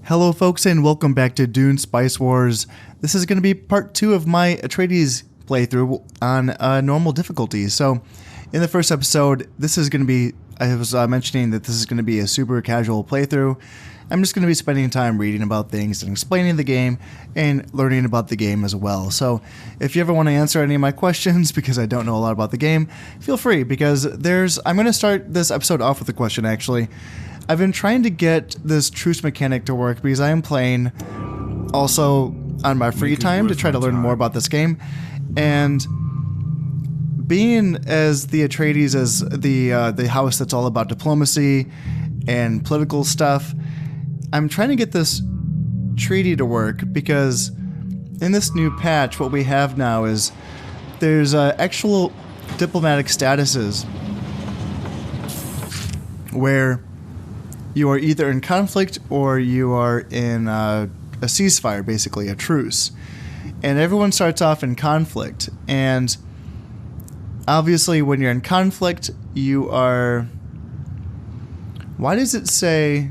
Hello folks and welcome back to Dune Spice Wars. This is going to be part 2 of my Atreides playthrough on normal difficulty. So in the first episode, this is going to be, I was mentioning that this is going to be a super casual playthrough. I'm just going to be spending time reading about things and explaining the game and learning about the game as well. So if you ever want to answer any of my questions because I don't know a lot about the game, feel free because I'm going to start this episode off with a question actually. I've been trying to get this truce mechanic to work because I am playing also on my free time to try to learn more about this game. And being as the Atreides as the house that's all about diplomacy and political stuff, I'm trying to get this treaty to work because in this new patch, what we have now is there's actual diplomatic statuses where you are either in conflict or you are in a ceasefire, basically, a truce. And everyone starts off in conflict. And obviously, when you're in conflict, you are... Why does it say...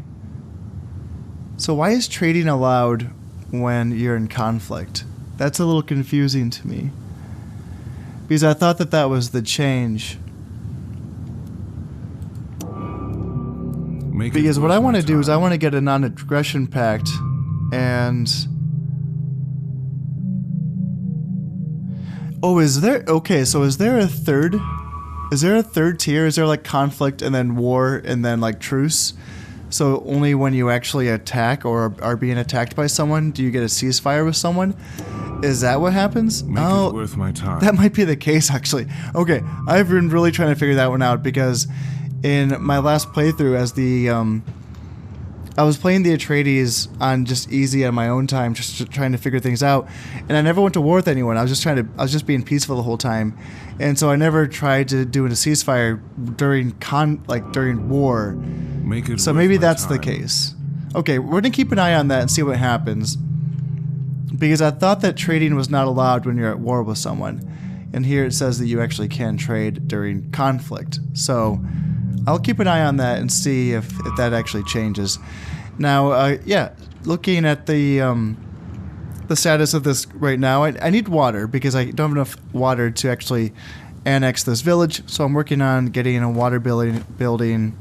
So why is trading allowed when you're in conflict? That's a little confusing to me. Because I thought that was the change. Because what I want to do is I want to get a non-aggression pact and... Oh, is there... Okay, so is there a third... Is there a third tier? Is there like conflict and then war and then like truce? So only when you actually attack or are being attacked by someone do you get a ceasefire with someone? Is that what happens? Make it worth my time. That might be the case actually. Okay, I've been really trying to figure that one out because... In my last playthrough as the, I was playing the Atreides on just easy on my own time, just trying to figure things out, and I never went to war with anyone. I was just being peaceful the whole time, and so I never tried to do a ceasefire during war. Make it so maybe that's the case. Okay, we're gonna keep an eye on that and see what happens, because I thought that trading was not allowed when you're at war with someone, and here it says that you actually can trade during conflict. So I'll keep an eye on that and see if that actually changes. Now, yeah, looking at the status of this right now, I need water because I don't have enough water to actually annex this village. So I'm working on getting a water building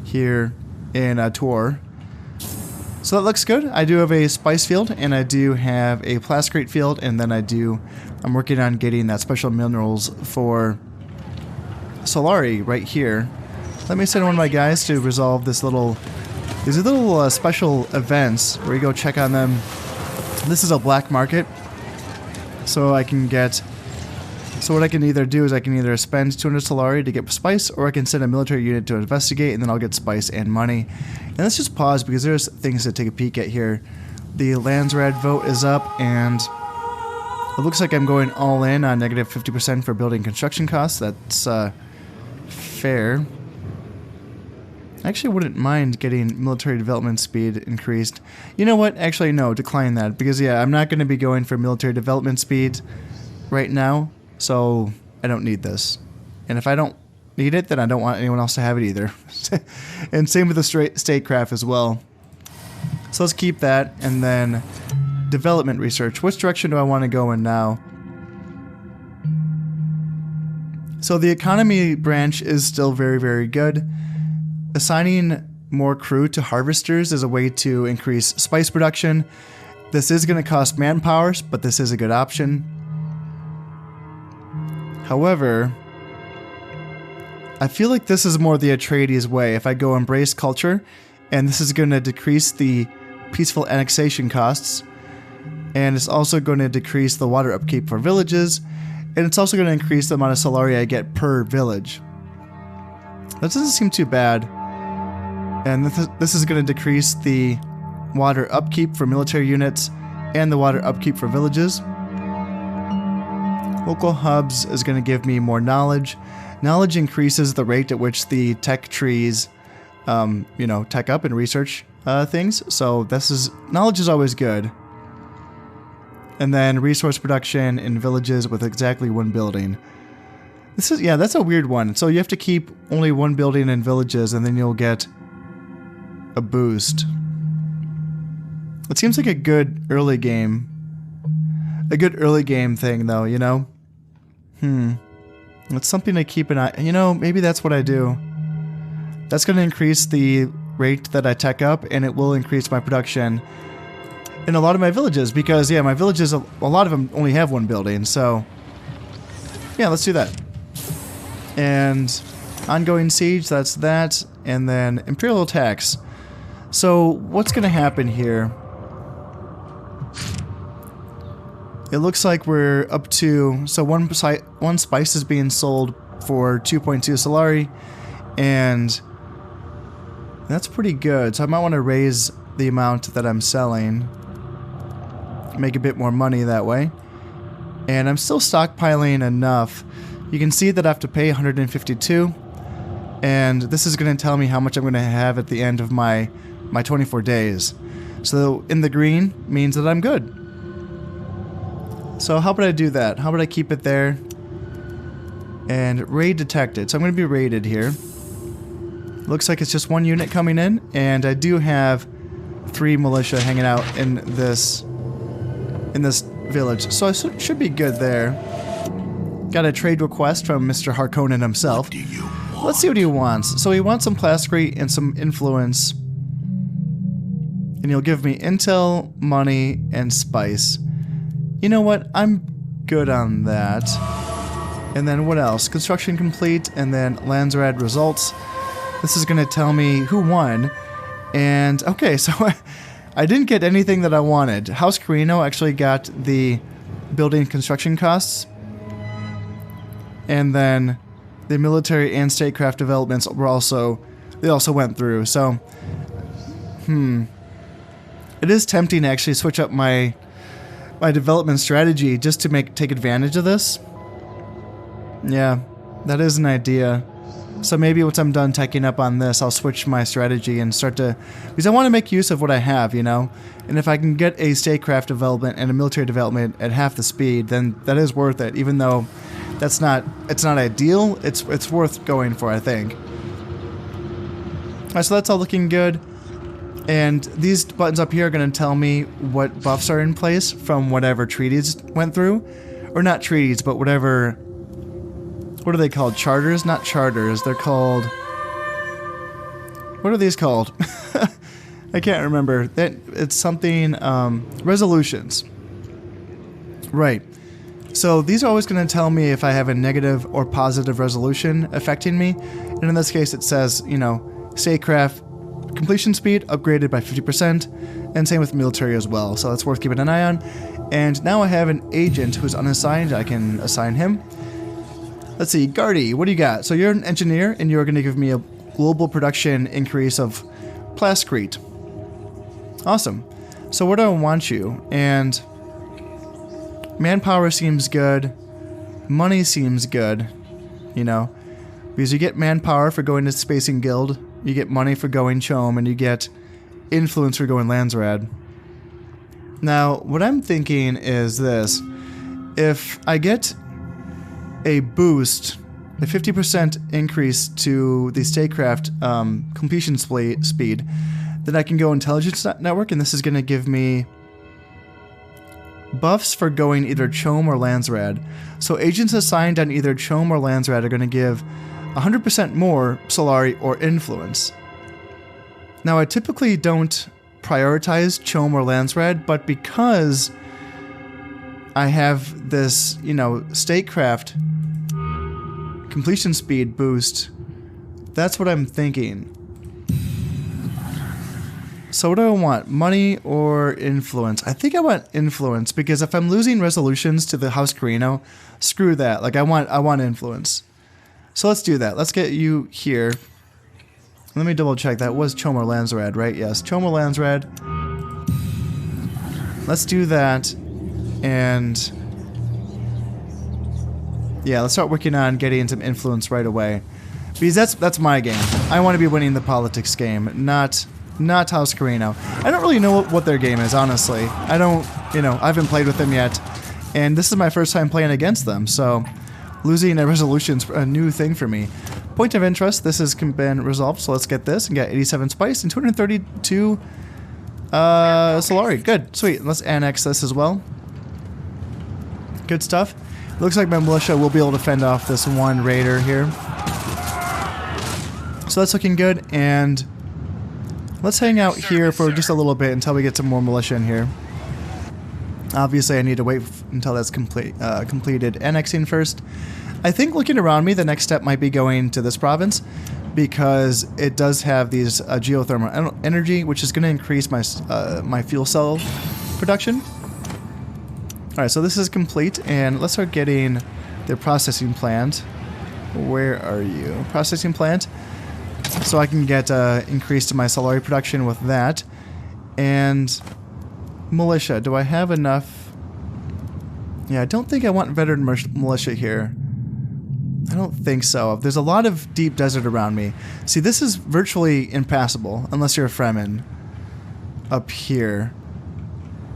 here in Tor. So that looks good. I do have a spice field and I do have a plascrete field, and then I'm working on getting that special minerals for Solari right here. Let me send one of my guys to resolve these little special events where you go check on them. This is a black market, so what I can either do is I can either spend 200 Solari to get spice, or I can send a military unit to investigate, and then I'll get spice and money. And let's just pause because there's things to take a peek at here. The Landsrad vote is up, and it looks like I'm going all in on negative 50% for building construction costs. That's fair. I actually wouldn't mind getting military development speed increased. You know what? Actually, no, decline that. Because, yeah, I'm not going to be going for military development speed right now. So, I don't need this. And if I don't need it, then I don't want anyone else to have it either. And same with the statecraft as well. So, let's keep that. And then, development research. Which direction do I want to go in now? So the economy branch is still very, very good. Assigning more crew to harvesters is a way to increase spice production. This is going to cost manpower, but this is a good option. However, I feel like this is more the Atreides way. If I go embrace culture, and this is going to decrease the peaceful annexation costs, and it's also going to decrease the water upkeep for villages, and it's also going to increase the amount of Solari I get per village. That doesn't seem too bad. And this is going to decrease the water upkeep for military units and the water upkeep for villages. Local hubs is going to give me more knowledge. Knowledge increases the rate at which the tech trees, tech up and research things. So knowledge is always good. And then resource production in villages with exactly one building. That's a weird one. So you have to keep only one building in villages and then you'll get a boost. It seems like a good early game. A good early game thing, though, you know? It's something to keep an eye... You know, maybe that's what I do. That's going to increase the rate that I tech up, and it will increase my production in a lot of my villages, because, yeah, my villages, a lot of them only have one building, so... Yeah, let's do that. And ongoing siege, that's that, and then imperial attacks. So, what's going to happen here? It looks like we're up to... So one spice is being sold for 2.2 Solari, and that's pretty good. So I might want to raise the amount that I'm selling. Make a bit more money that way. And I'm still stockpiling enough. You can see that I have to pay 152. And this is going to tell me how much I'm going to have at the end of my 24 days. So in the green means that I'm good. So how about I do that? How about I keep it there? And raid detected. So I'm going to be raided here. Looks like it's just one unit coming in, and I do have 3 militia hanging out in this village. So I should be good there. Got a trade request from Mr. Harkonnen himself. What do you want? Let's see what he wants. So he wants some plascrete and some influence. And he'll give me intel, money, and spice. You know what? I'm good on that. And then what else? Construction complete, and then Landsrad results. This is going to tell me who won. And, okay, so I didn't get anything that I wanted. House Carino actually got the building construction costs. And then the military and statecraft developments were also went through. So, it is tempting to actually switch up my development strategy just to take advantage of this. Yeah, that is an idea. So maybe once I'm done teching up on this, I'll switch my strategy and start to... Because I want to make use of what I have, you know? And if I can get a statecraft development and a military development at half the speed, then that is worth it. Even though it's not ideal, it's worth going for, I think. Alright, so that's all looking good. And these buttons up here are going to tell me what buffs are in place from whatever treaties went through. Or not treaties, but whatever... What are they called? Charters? Not charters. They're called... What are these called? I can't remember. It's something... resolutions. Right. So these are always going to tell me if I have a negative or positive resolution affecting me. And in this case it says, you know, statecraft completion speed upgraded by 50%, and same with military as well, so that's worth keeping an eye on. And now I have an agent who's unassigned. I can assign him. Let's see, Gardy, what do you got? So you're an engineer, and you're going to give me a global production increase of plascrete. Awesome. So where do I want you? And manpower seems good. Money seems good, you know, because you get manpower for going to Spacing Guild. You get money for going Chom, and you get influence for going Landsrad. Now, what I'm thinking is this. If I get a boost, a 50% increase to the statecraft completion speed, then I can go Intelligence Network, and this is going to give me buffs for going either Chom or Landsrad. So agents assigned on either Chom or Landsrad are going to give 100% more Solari or influence. Now, I typically don't prioritize Chom or Landsrad, but because I have this, you know, statecraft completion speed boost, that's what I'm thinking. So what do I want? Money or influence? I think I want influence, because if I'm losing resolutions to the House Carino, screw that. Like, I want influence. So let's do that. Let's get you here. Let me double check. That was Chom or Landsrad, right? Yes, Chom or Landsrad. Let's do that. And yeah, let's start working on getting some influence right away. Because that's my game. I want to be winning the politics game, not House Carino. I don't really know what their game is, honestly. I don't, you know, I haven't played with them yet. And this is my first time playing against them, so losing a resolution's a new thing for me. Point of interest, this has been resolved, so let's get this and get 87 spice and 232 Solari. Good. Sweet. Let's annex this as well. Good stuff. Looks like my militia will be able to fend off this one raider here. So that's looking good. And let's hang out here for just a little bit until we get some more militia in here. Obviously, I need to wait until that's completed annexing first. I think looking around me, the next step might be going to this province because it does have these geothermal energy, which is going to increase my my fuel cell production. All right, so this is complete, and let's start getting the processing plant. Where are you? Processing plant. So I can get increase to my Solari production with that. And militia, do I have enough? Yeah, I don't think I want veteran militia here. I don't think so. There's a lot of deep desert around me. See, this is virtually impassable unless you're a Fremen up here.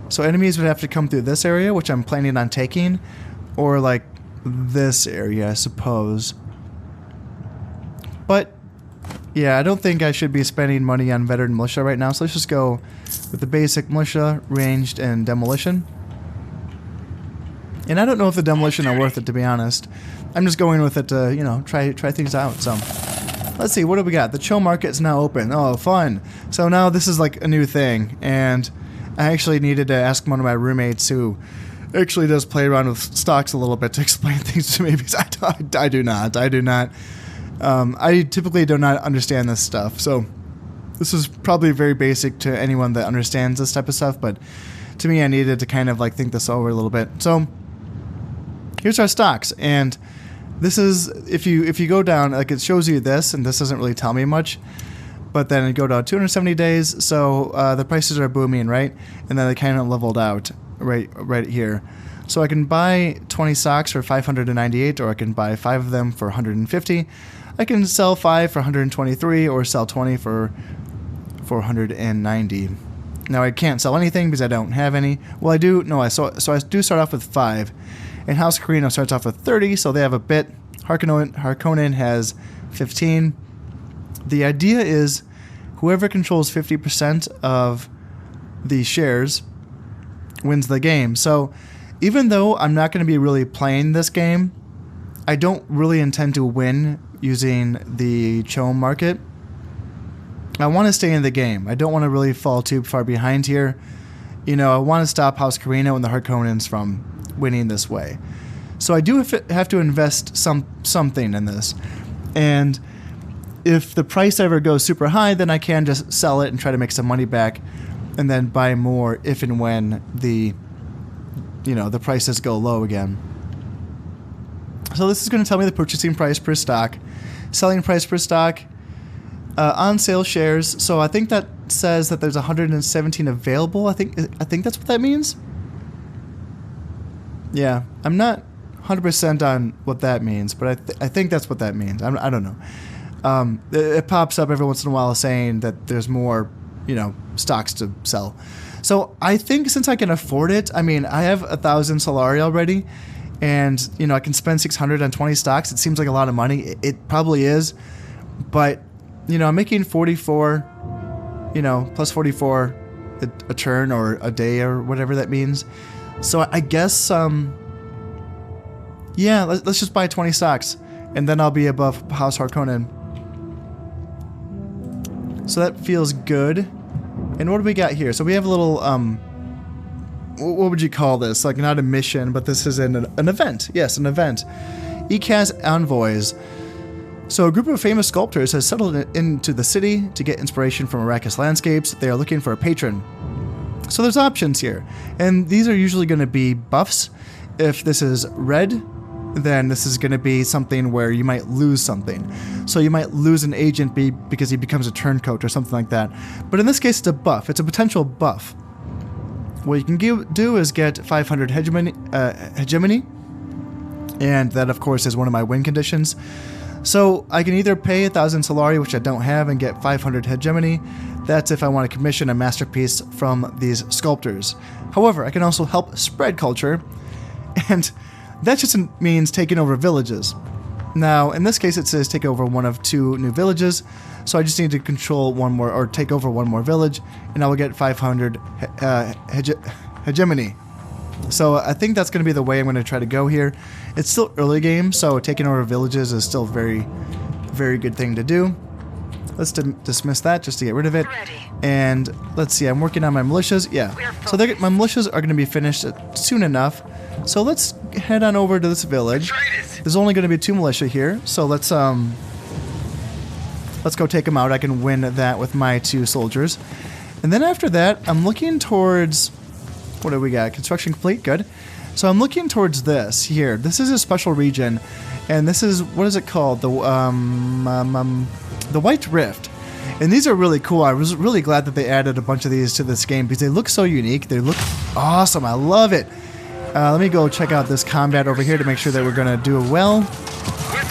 So enemies would have to come through this area, which I'm planning on taking, or like this area, I suppose. But yeah, I don't think I should be spending money on veteran militia right now, so let's just go with the basic militia, ranged, and demolition. And I don't know if the demolition are worth it, to be honest. I'm just going with it to, you know, try things out. So let's see, what do we got? The Cho Market's now open. Oh, fun. So now this is like a new thing, and I actually needed to ask one of my roommates who actually does play around with stocks a little bit to explain things to me, because I do not. I typically do not understand this stuff, so this is probably very basic to anyone that understands this type of stuff, but to me I needed to kind of like think this over a little bit. So here's our stocks, and this is, if you go down, like it shows you this, and this doesn't really tell me much, but then it go down 270 days, so the prices are booming, right? And then they kind of leveled out right here. So I can buy 20 stocks for 598, or I can buy 5 of them for 150. I can sell 5 for 123, or sell 20 for 490. Now I can't sell anything because I don't have any. Well, I do. No, so I do start off with 5. And House Carino starts off with 30, so they have a bit. Harkonnen has 15. The idea is whoever controls 50% of the shares wins the game. So even though I'm not going to be really playing this game, I don't really intend to win using the Cho market. I want to stay in the game. I don't want to really fall too far behind here. You know, I want to stop House Carino and the Harkonnens from winning this way. So I do have to invest something in this. And if the price ever goes super high, then I can just sell it and try to make some money back and then buy more if and when the prices go low again. So this is going to tell me the purchasing price per stock, selling price per stock, on sale shares. So I think that says that there's 117 available. I think that's what that means. Yeah, I'm not 100% on what that means, but I think that's what that means. I don't know. It pops up every once in a while saying that there's more, stocks to sell. So I think since I can afford it, I mean, I have 1,000 Solari already, and I can spend 600 on 20 stocks. It seems like a lot of money. It probably is, but I'm making 44, plus 44 a turn or a day or whatever that means. So I guess, yeah, let's just buy 20 stocks, and then I'll be above House Harkonnen. So that feels good. And what do we got here? So we have a little, what would you call this? Like, not a mission, but this is an event. Yes, an event. ECAS Envoys. So a group of famous sculptors has settled into the city to get inspiration from Arrakis landscapes. They are looking for a patron. So there's options here. And these are usually going to be buffs. If this is red, then this is going to be something where you might lose something. So you might lose an agent because he becomes a turncoat or something like that. But in this case, it's a buff. It's a potential buff. What you can do is get 500 hegemony, and that, of course, is one of my win conditions. So I can either pay 1,000 Solari, which I don't have, and get 500 hegemony. That's if I want to commission a masterpiece from these sculptors. However, I can also help spread culture, and that just means taking over villages. Now, in this case, it says take over one of 2 new villages. So I just need to control one more, or take over one more village, and I will get 500 hegemony. So I think that's going to be the way I'm going to try to go here. It's still early game, so taking over villages is still very, very good thing to do. Let's dismiss that just to get rid of it. And let's see, I'm working on my militias. Yeah, so my militias are going to be finished soon enough. So let's head on over to this village. There's only going to be 2 militia here, so let's go take them out. I can win that with my 2 soldiers. And then after that, I'm looking towards... What do we got? Construction complete. Good. So I'm looking towards this here. This is a special region, and this is... What is it called? The White Rift. And these are really cool. I was really glad that they added a bunch of these to this game because they look so unique. They look awesome. I love it. Let me go check out this combat over here to make sure that we're going to do it well.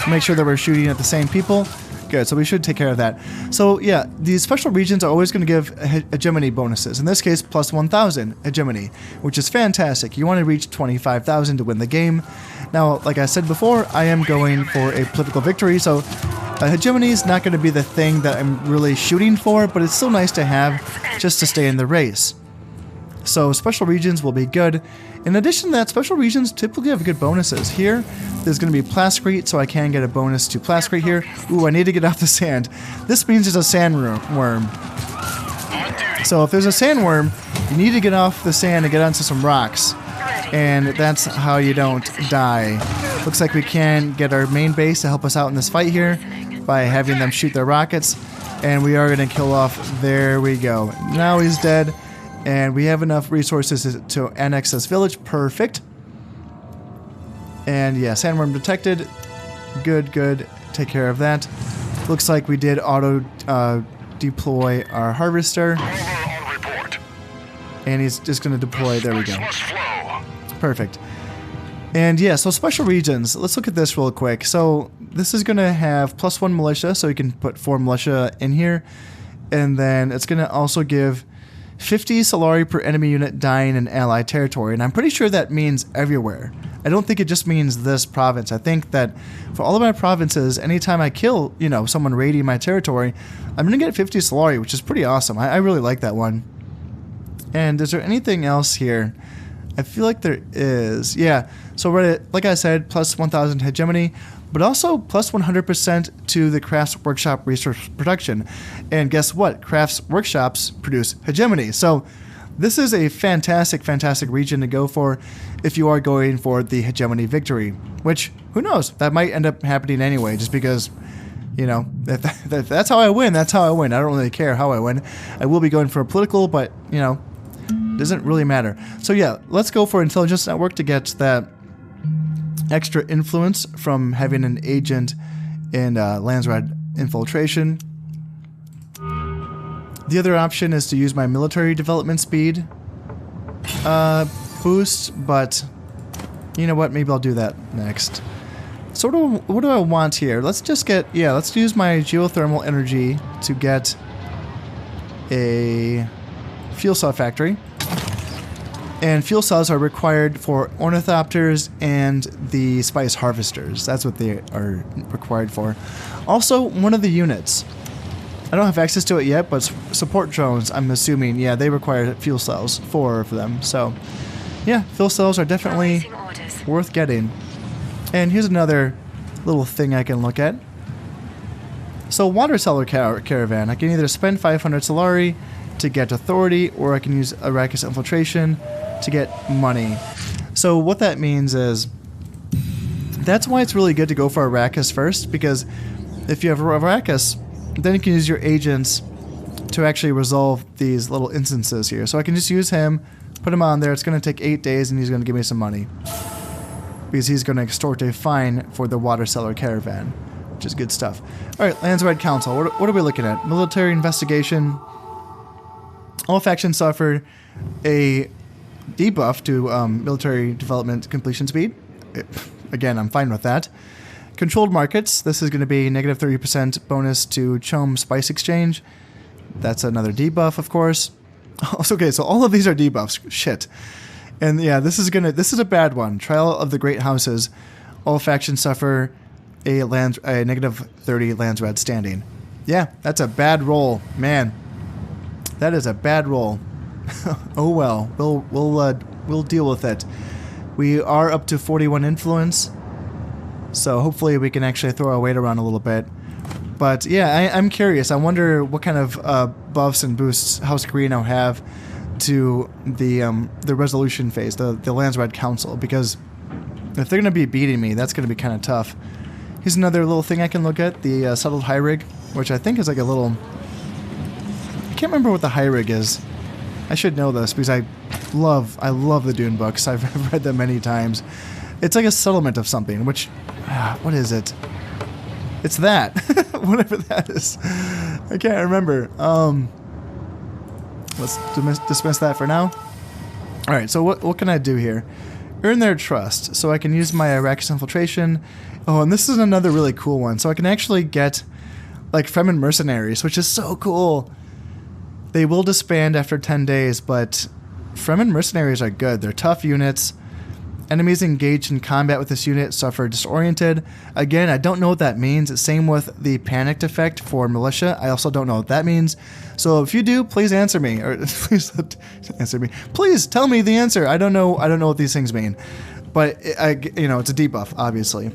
Make sure that we're shooting at the same people. Good, so we should take care of that. So yeah, these special regions are always going to give hegemony bonuses. In this case, plus 1,000 hegemony, which is fantastic. You want to reach 25,000 to win the game. Now, like I said before, I am going for a political victory, so hegemony is not going to be the thing that I'm really shooting for, but it's still nice to have just to stay in the race. So special regions will be good. In addition to that, special regions typically have good bonuses. Here, there's going to be plascrete, so I can get a bonus to plascrete here. Ooh, I need to get off the sand. This means there's a sandworm. So if there's a sandworm, you need to get off the sand and get onto some rocks. And that's how you don't die. Looks like we can get our main base to help us out in this fight here by having them shoot their rockets. And we are going to kill off. There we go. Now he's dead. And we have enough resources to annex this village. Perfect. And yeah, sandworm detected. Good, good. Take care of that. Looks like we did auto deploy our harvester. And he's just going to deploy. There we go. Perfect. And yeah, so special regions. Let's look at this real quick. So this is going to have +1 militia, so you can put 4 militia in here. And then it's going to also give 50 Solari per enemy unit dying in allied territory. And I'm pretty sure that means everywhere. I don't think it just means this province. I think that for all of my provinces, anytime I kill, someone raiding my territory, I'm going to get 50 Solari, which is pretty awesome. I really like that one. And is there anything else here? I feel like there is. Yeah, so we're at, like I said, plus 1,000 hegemony, but also plus 100% to the Crafts Workshop resource production. And guess what? Crafts Workshops produce hegemony. So this is a fantastic, fantastic region to go for if you are going for the hegemony victory, which, who knows, that might end up happening anyway, just because, if that's how I win, that's how I win. I don't really care how I win. I will be going for a political, but, doesn't really matter. So yeah, let's go for Intelligence Network to get that extra influence from having an agent in Landsrad Infiltration. The other option is to use my military development speed boost, but you know what? Maybe I'll do that next. So what do I want here? Let's just get, let's use my geothermal energy to get a fuel cell factory. And fuel cells are required for ornithopters and the spice harvesters. That's what they are required for. Also, one of the units. I don't have access to it yet, but support drones, I'm assuming, they require fuel cells, 4 of them. So, yeah, fuel cells are definitely worth getting. And here's another little thing I can look at. So, water cellar caravan. I can either spend 500 Solari to get authority, or I can use Arrakis Infiltration to get money. So what that means is, that's why it's really good to go for Arrakis first, because if you have Arrakis, then you can use your agents to actually resolve these little instances here. So I can just use him, put him on there. It's going to take 8 days, and he's going to give me some money, because he's going to extort a fine for the water cellar caravan, which is good stuff. All right, Landsrad Council. What are we looking at? Military investigation. All factions suffered a debuff to military development completion speed. Again, I'm fine with that. Controlled markets. This is going to be negative 30% bonus to Chom Spice Exchange. That's another debuff, of course. Okay, so all of these are debuffs. Shit. And yeah, this is a bad one. Trial of the Great Houses. All factions suffer a negative 30 Landsrad standing. Yeah, that's a bad roll, man. That is a bad roll. Oh well, we'll deal with it. We are up to 41 influence, so hopefully we can actually throw our weight around a little bit. But yeah, I'm curious. I wonder what kind of buffs and boosts House Carino have to the resolution phase, the Landsrad Council, because if they're going to be beating me, that's going to be kind of tough. Here's another little thing I can look at, the settled high rig, which I think is like a little... I can't remember what the high rig is. I should know this because I love the Dune books. I've read them many times. It's like a settlement of something, which... what is it? It's that. Whatever that is. I can't remember. Let's dismiss that for now. Alright, so what can I do here? Earn their trust. So I can use my Arrakis infiltration. Oh, and this is another really cool one. So I can actually get like Fremen mercenaries, which is so cool. They will disband after 10 days, but Fremen mercenaries are good. They're tough units. Enemies engaged in combat with this unit suffer disoriented. Again, I don't know what that means. It's same with the panicked effect for militia. I also don't know what that means. So if you do, please answer me. Or please answer me. Please tell me the answer. I don't know what these things mean. But it's a debuff, obviously.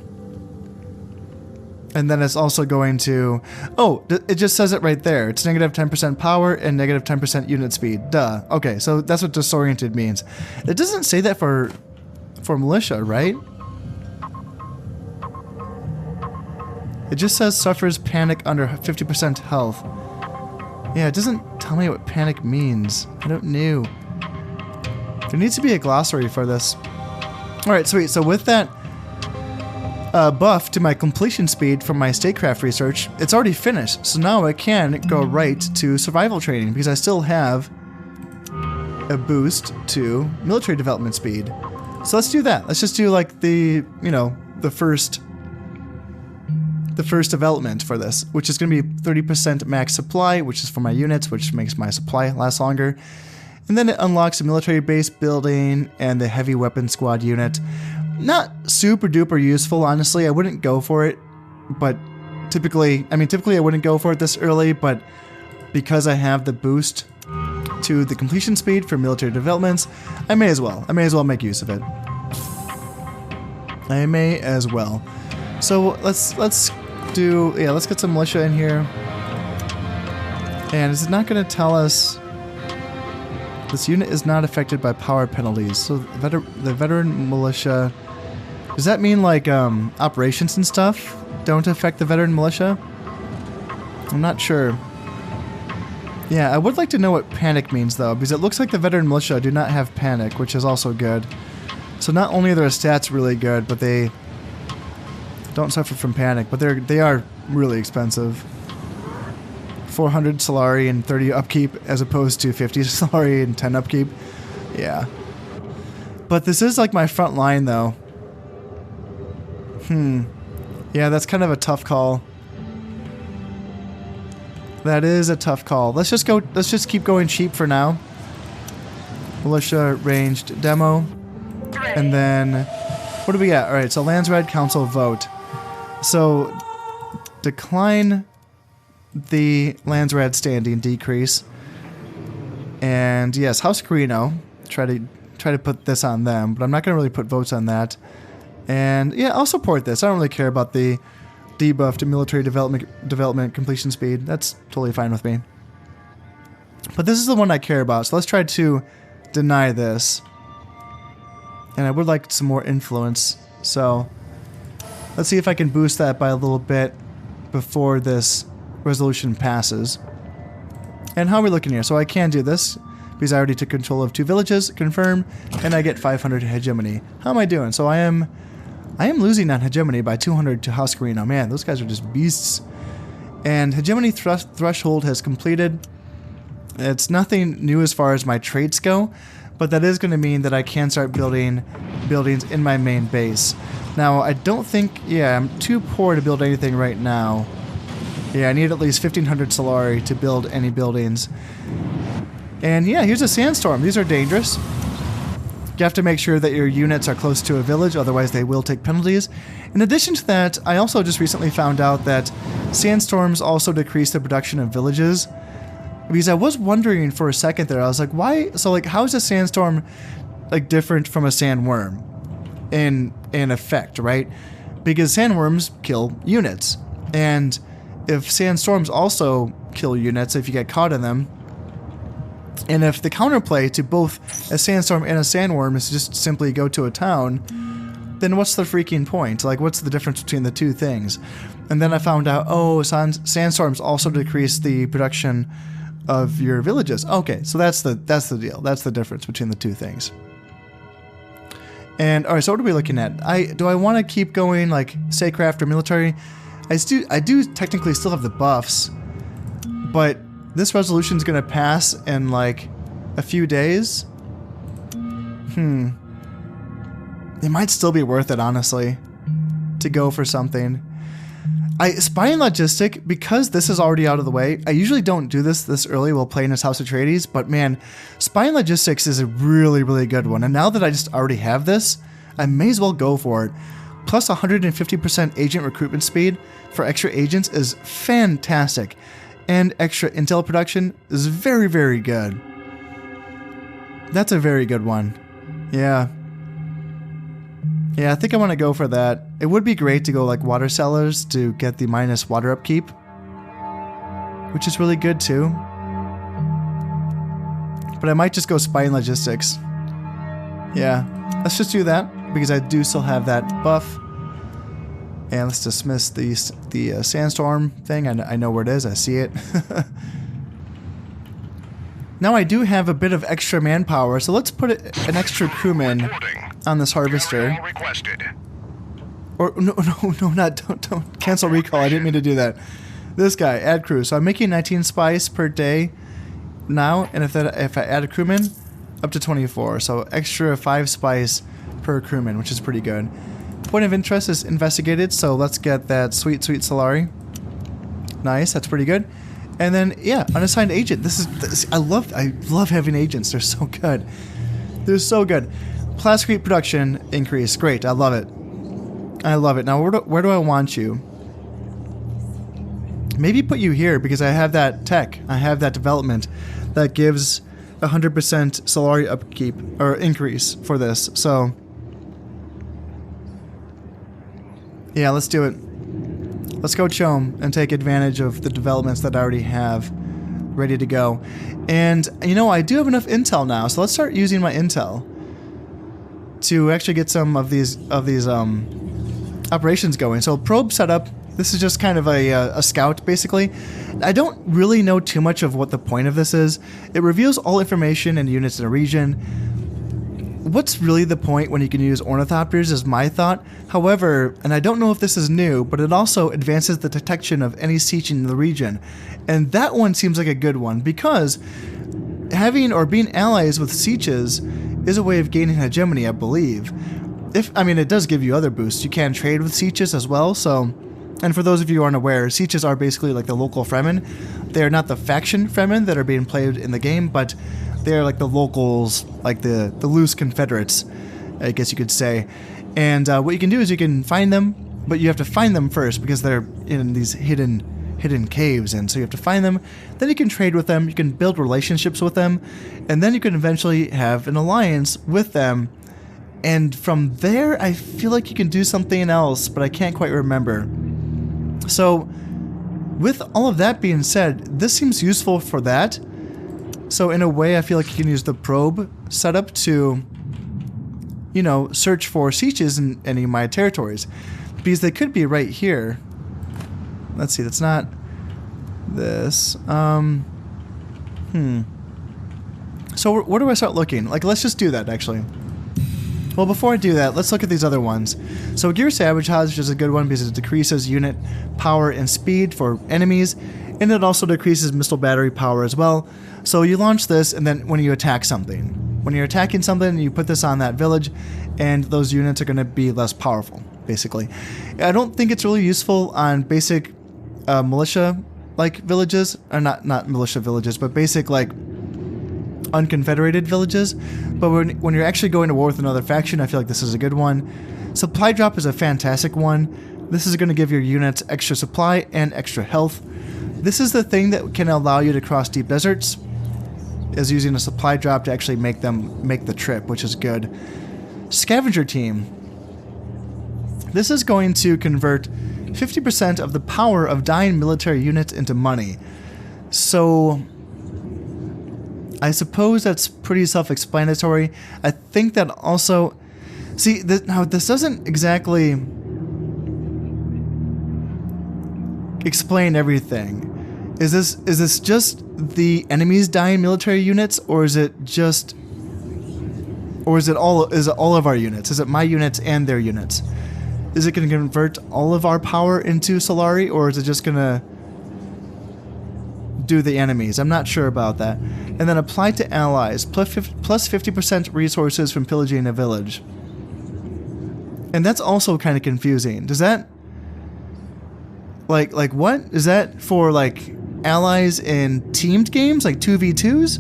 And then it's also going to... Oh, it just says it right there. It's negative 10% power and negative 10% unit speed. Duh. Okay, so that's what disoriented means. It doesn't say that for militia, right? It just says suffers panic under 50% health. Yeah, it doesn't tell me what panic means. I don't know. There needs to be a glossary for this. Alright, sweet. So with that buff to my completion speed from my statecraft research, it's already finished. So now I can go right to survival training because I still have a boost to military development speed. So let's do that. Let's just do like the first development for this, which is going to be 30% max supply, which is for my units, which makes my supply last longer. And then it unlocks a military base building and the heavy weapon squad unit. Not super duper useful, honestly. I wouldn't go for it, but typically I wouldn't go for it this early, but because I have the boost to the completion speed for military developments, I may as well make use of it. I may as well. So let's get some militia in here. And is it not going to tell us this unit is not affected by power penalties? So the veteran militia, does that mean like operations and stuff don't affect the veteran militia? I'm not sure. Yeah, I would like to know what panic means though, because it looks like the veteran militia do not have panic, which is also good. So not only are their stats really good, but they don't suffer from panic, but they are really expensive. 400 Solari and 30 upkeep as opposed to 50 Solari and 10 upkeep. Yeah. But this is like my front line though. Yeah, that's kind of a tough call. That is a tough call. Let's just keep going cheap for now. Militia ranged demo. And then what do we got? Alright, so Landsrad Council vote. So decline the Landsrad standing decrease. And yes, House Carino. Try to put this on them, but I'm not gonna really put votes on that. And yeah, I'll support this. I don't really care about the debuff to military development completion speed. That's totally fine with me. But this is the one I care about, so let's try to deny this. And I would like some more influence, so let's see if I can boost that by a little bit before this resolution passes. And how are we looking here? So I can do this because I already took control of 2 villages, confirm, and I get 500 hegemony. How am I doing? So I am losing on hegemony by 200 to House Carino. Man, those guys are just beasts. And hegemony threshold has completed. It's nothing new as far as my traits go, but that is going to mean that I can start building buildings in my main base. Now, I don't think... Yeah, I'm too poor to build anything right now. Yeah, I need at least 1,500 Solari to build any buildings. And yeah, here's a sandstorm. These are dangerous. You have to make sure that your units are close to a village, otherwise they will take penalties. In addition to that, I also just recently found out that sandstorms also decrease the production of villages. Because I was wondering for a second there, I was like, why? So like, how is a sandstorm like different from a sandworm in effect, right? Because sandworms kill units. And if sandstorms also kill units, if you get caught in them, and if the counterplay to both a sandstorm and a sandworm is just simply go to a town, then what's the freaking point? Like, what's the difference between the two things? And then I found out, oh, sandstorms also decrease the production of your villages. Okay, so that's the deal. That's the difference between the two things. And all right, so what are we looking at? Do I want to keep going like Saycraft or military? I do technically still have the buffs, but this resolution is going to pass in like a few days. It might still be worth it, honestly, to go for something. Spy and Logistic, because this is already out of the way, I usually don't do this early while playing as House Atreides, but man, Spy and Logistics is a really, really good one. And now that I just already have this, I may as well go for it. Plus 150% agent recruitment speed for extra agents is fantastic. And extra intel production is very, very good. That's a very good one. Yeah. Yeah, I think I want to go for that. It would be great to go like water cellars to get the minus water upkeep, which is really good too. But I might just go spy and logistics. Yeah, let's just do that because I do still have that buff. And let's dismiss the sandstorm thing. I know where it is. I see it. Now I do have a bit of extra manpower, so let's put an extra crewman on this harvester. Or no, don't cancel recall. I didn't mean to do that. This guy, add crew. So I'm making 19 spice per day now, and if I add a crewman, up to 24. So extra 5 spice per crewman, which is pretty good. Point of interest is investigated, so let's get that sweet Solari. Nice, that's pretty good. And then yeah, unassigned agent. I love having agents. They're so good. They're so good. Plasticrete production increase. Great. I love it. I love it. Now where do I want you? Maybe put you here because I have that tech. I have that development that gives 100% Solari upkeep or increase for this. So yeah, let's do it. Let's go chome and take advantage of the developments that I already have ready to go. And, you know, I do have enough intel now, so let's start using my intel to actually get some of these operations going. So probe setup, this is just kind of a scout, basically. I don't really know too much of what the point of this is. It reveals all information and units in a region. What's really the point when you can use ornithopters is my thought. However, and I don't know if this is new, but it also advances the detection of any siege in the region. And that one seems like a good one because having or being allies with sieges is a way of gaining hegemony, I believe. It does give you other boosts. You can trade with sieges as well, so... And for those of you who aren't aware, sieges are basically like the local Fremen. They are not the faction Fremen that are being played in the game, but they're like the locals, like the loose Confederates, I guess you could say. And what you can do is you can find them, but you have to find them first because they're in these hidden caves, and so you have to find them. Then you can trade with them, you can build relationships with them, and then you can eventually have an alliance with them. And from there, I feel like you can do something else, but I can't quite remember. So, with all of that being said, this seems useful for that. So in a way, I feel like you can use the probe setup to, you know, search for sieges in any of my territories. Because they could be right here. Let's see, that's not this. So where do I start looking? Like, let's just do that, actually. Well, before I do that, let's look at these other ones. So Gear Sabotage is a good one because it decreases unit power and speed for enemies, and it also decreases missile battery power as well. So you launch this, and then when you attack something. When you're attacking something, you put this on that village, and those units are going to be less powerful, basically. I don't think it's really useful on basic militia-like villages, or not militia villages, but basic, like, unconfederated villages. But when you're actually going to war with another faction, I feel like this is a good one. Supply drop is a fantastic one. This is going to give your units extra supply and extra health. This is the thing that can allow you to cross deep deserts, is using a supply drop to actually make the trip, which is good. Scavenger team. This is going to convert 50% of the power of dying military units into money. So I suppose that's pretty self-explanatory. I think that also... See, now this doesn't exactly explain everything. Is this just the enemy's dying military units, or is it all of our units? Is it my units and their units? Is it going to convert all of our power into Solari, or is it just going to do the enemies? I'm not sure about that. And then apply to allies, plus 50% resources from pillaging a village. And that's also kind of confusing. Does that... Like what? Is that for, like, allies in teamed games, like 2v2s?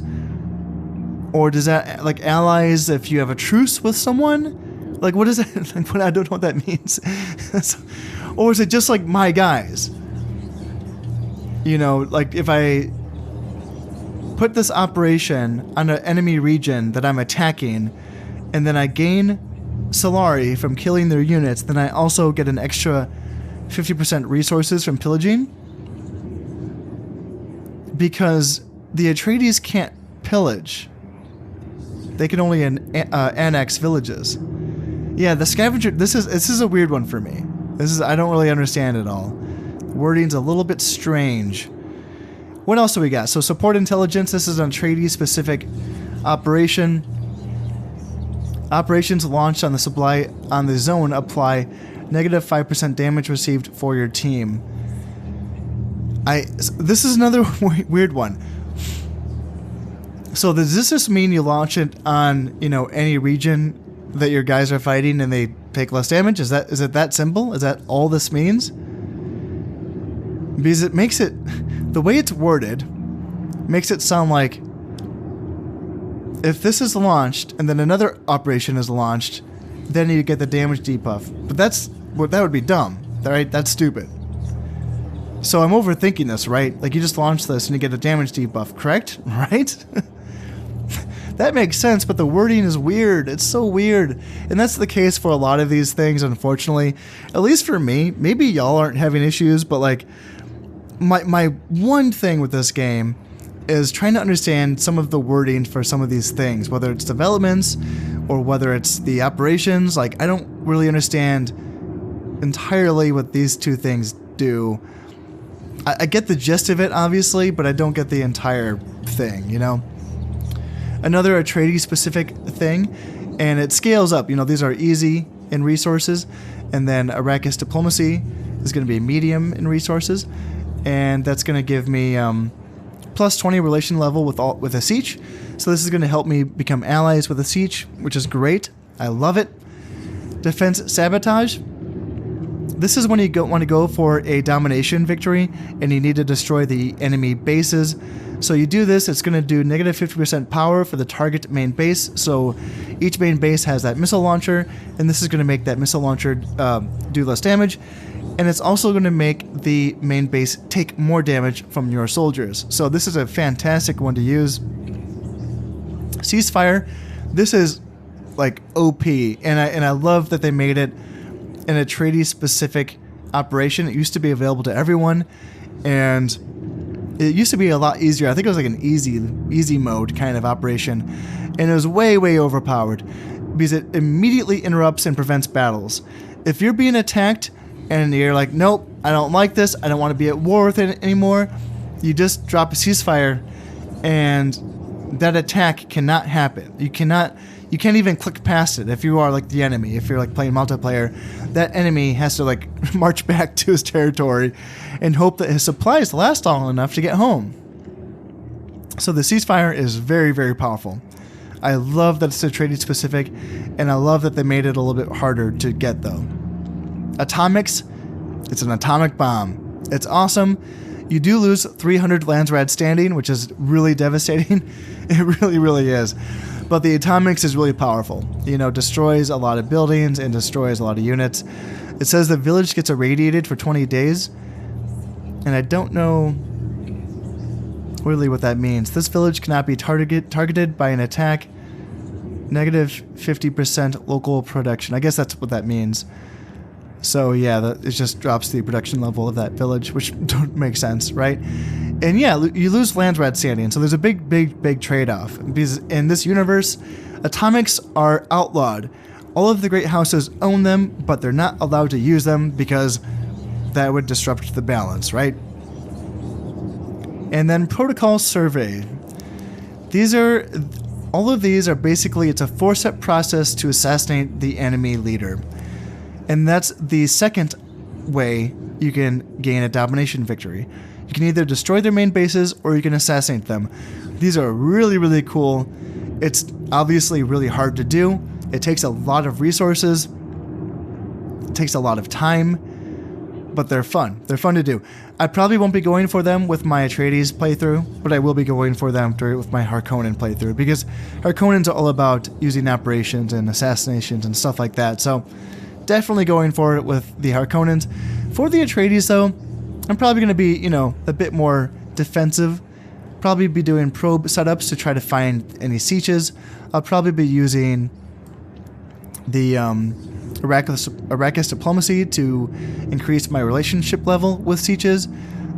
Or does that, like, allies if you have a truce with someone? Like, what is it? Like, I don't know what that means. Or is it just, like, my guys? You know, like, if I put this operation on an enemy region that I'm attacking, and then I gain Solari from killing their units, then I also get an extra 50% resources from pillaging, because the Atreides can't pillage. They can only annex villages. Yeah, the scavenger... This is a weird one for me. I don't really understand it all. The wording's a little bit strange. What else do we got? So support intelligence. This is an Atreides specific operation. Operations launched on the zone apply negative 5% damage received for your team. This is another weird one. So does this just mean you launch it on, you know, any region that your guys are fighting and they take less damage? Is it that simple? Is that all this means? Because it makes it, the way it's worded, makes it sound like if this is launched and then another operation is launched, then you get the damage debuff. But that would be dumb, right? That's stupid. So I'm overthinking this, right? Like, you just launch this and you get a damage debuff, correct? Right? That makes sense, but the wording is weird. It's so weird. And that's the case for a lot of these things, unfortunately. At least for me. Maybe y'all aren't having issues, but, like, my one thing with this game is trying to understand some of the wording for some of these things, whether it's developments or whether it's the operations. Like, I don't really understand entirely what these two things do. I get the gist of it, obviously, but I don't get the entire thing, you know? Another Atreides specific thing, and it scales up. You know, these are easy in resources, and then Arrakis diplomacy is going to be medium in resources, and that's going to give me plus 20 relation level with a siege. So this is going to help me become allies with a siege, which is great. I love it. Defense sabotage. This is when you want to go for a domination victory and you need to destroy the enemy bases. So you do this, it's going to do negative 50% power for the target main base. So each main base has that missile launcher, and this is going to make that missile launcher do less damage. And it's also going to make the main base take more damage from your soldiers. So this is a fantastic one to use. Ceasefire. This is like OP, and I love that they made it an Atreides specific operation. It used to be available to everyone, and it used to be a lot easier. I think it was like an easy mode kind of operation, and it was way overpowered because it immediately interrupts and prevents battles. If you're being attacked and you're like, nope, I don't like this, I don't want to be at war with it anymore, you just drop a ceasefire and that attack cannot happen. You can't even click past it if you are like the enemy. If you're like playing multiplayer, that enemy has to like march back to his territory and hope that his supplies last long enough to get home. So the ceasefire is very powerful. I love that it's Atreides specific, and I love that they made it a little bit harder to get though. Atomics, it's an atomic bomb. It's awesome. You do lose 300 Landsrad standing, which is really devastating. It really, really is. But the atomics is really powerful. You know, destroys a lot of buildings and destroys a lot of units. It says the village gets irradiated for 20 days. And I don't know really what that means. This village cannot be targeted by an attack. Negative 50% local production. I guess that's what that means. So yeah, it just drops the production level of that village, which don't make sense, right? And yeah, you lose Landsrad standing, so there's a big trade-off. Because in this universe, atomics are outlawed. All of the great houses own them, but they're not allowed to use them because that would disrupt the balance, right? And then protocol survey. All of these are basically, it's a 4-step process to assassinate the enemy leader. And that's the second way you can gain a domination victory. You can either destroy their main bases or you can assassinate them. These are really, really cool. It's obviously really hard to do. It takes a lot of resources. It takes a lot of time. But they're fun. They're fun to do. I probably won't be going for them with my Atreides playthrough, but I will be going for them with my Harkonnen playthrough, because Harkonnens are all about using operations and assassinations and stuff like that. So definitely going for it with the Harkonnens. For the Atreides, though, I'm probably going to be, you know, a bit more defensive. Probably be doing probe setups to try to find any sieges. I'll probably be using the Arrakis diplomacy to increase my relationship level with sieges,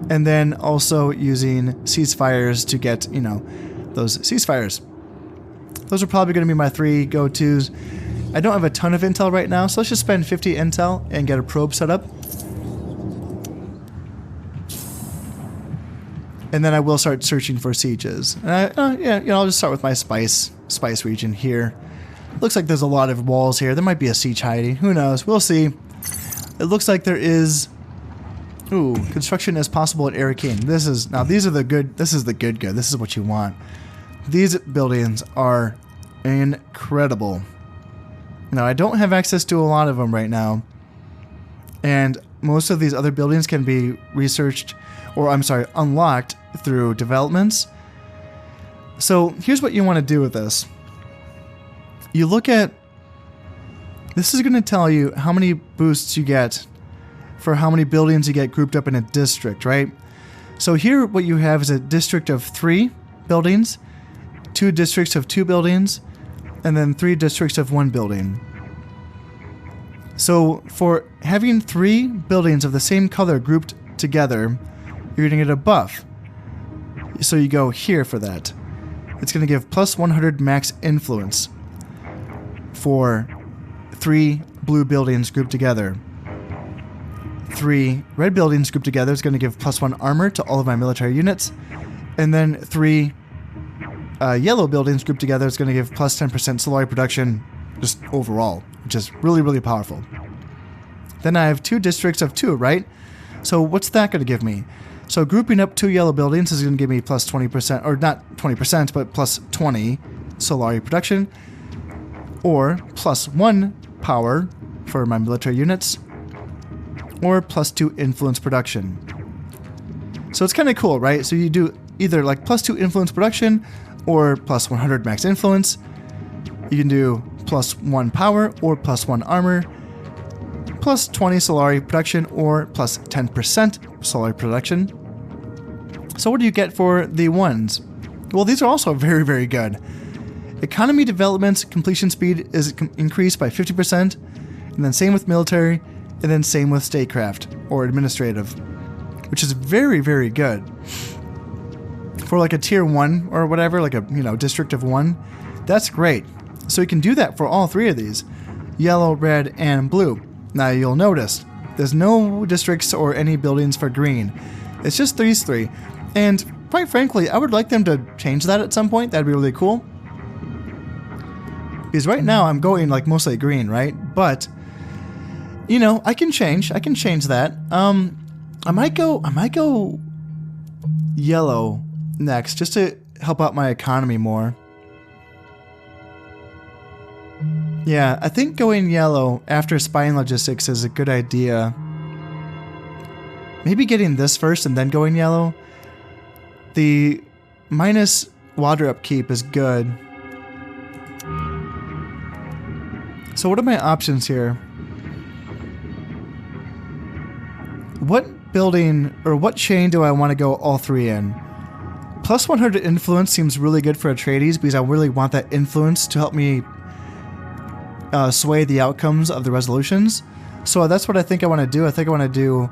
and then also using ceasefires to get, you know, those ceasefires. Those are probably going to be my 3 go-tos. I don't have a ton of intel right now, so let's just spend 50 intel and get a probe set up. And then I will start searching for sieges. And yeah, you know, I'll just start with my spice region here. Looks like there's a lot of walls here. There might be a siege hiding. Who knows? We'll see. It looks like there is... Ooh, construction as possible at Arrakeen. This is the good. This is what you want. These buildings are incredible. Now, I don't have access to a lot of them right now. And most of these other buildings can be researched, or I'm sorry, unlocked through developments. So here's what you want to do with this. You look at, this is going to tell you how many boosts you get for how many buildings you get grouped up in a district, right? So here what you have is a district of 3 buildings, 2 districts of 2 buildings, and then 3 districts of 1 building. So for having 3 buildings of the same color grouped together, you're going to get a buff. So you go here for that. It's going to give plus 100 max influence for 3 blue buildings grouped together. 3 red buildings grouped together is going to give plus 1 armor to all of my military units. And then 3 yellow buildings grouped together is going to give plus 10% Solari production just overall, which is really, really powerful. Then I have 2 districts of 2, right? So what's that going to give me? So grouping up 2 yellow buildings is going to give me plus 20%, or not 20%, but plus 20 Solari production, or plus 1 power for my military units, or plus 2 influence production. So it's kind of cool, right? So you do either like plus 2 influence production or plus 100 max influence. You can do plus 1 power or plus 1 armor, plus 20 Solari production or plus 10% Solari production. So what do you get for the ones? Well, these are also very, very good. Economy development completion speed is increased by 50%, and then same with military, and then same with statecraft or administrative, which is very, very good. For like a tier 1 or whatever, like a, you know, district of 1, that's great. So you can do that for all 3 of these, yellow, red, and blue. Now you'll notice there's no districts or any buildings for green. It's just these 3. And quite frankly, I would like them to change that at some point. That'd be really cool. Because right now I'm going like mostly green, right? But you know, I can change that. I might go yellow next just to help out my economy more. Yeah, I think going yellow after spying logistics is a good idea. maybe getting this first and then going yellow. The minus water upkeep is good. So what are my options here? What building or what chain do I want to go all three in? Plus 100 influence seems really good for Atreides because I really want that influence to help me sway the outcomes of the resolutions. So that's what I think I want to do. I think I want to do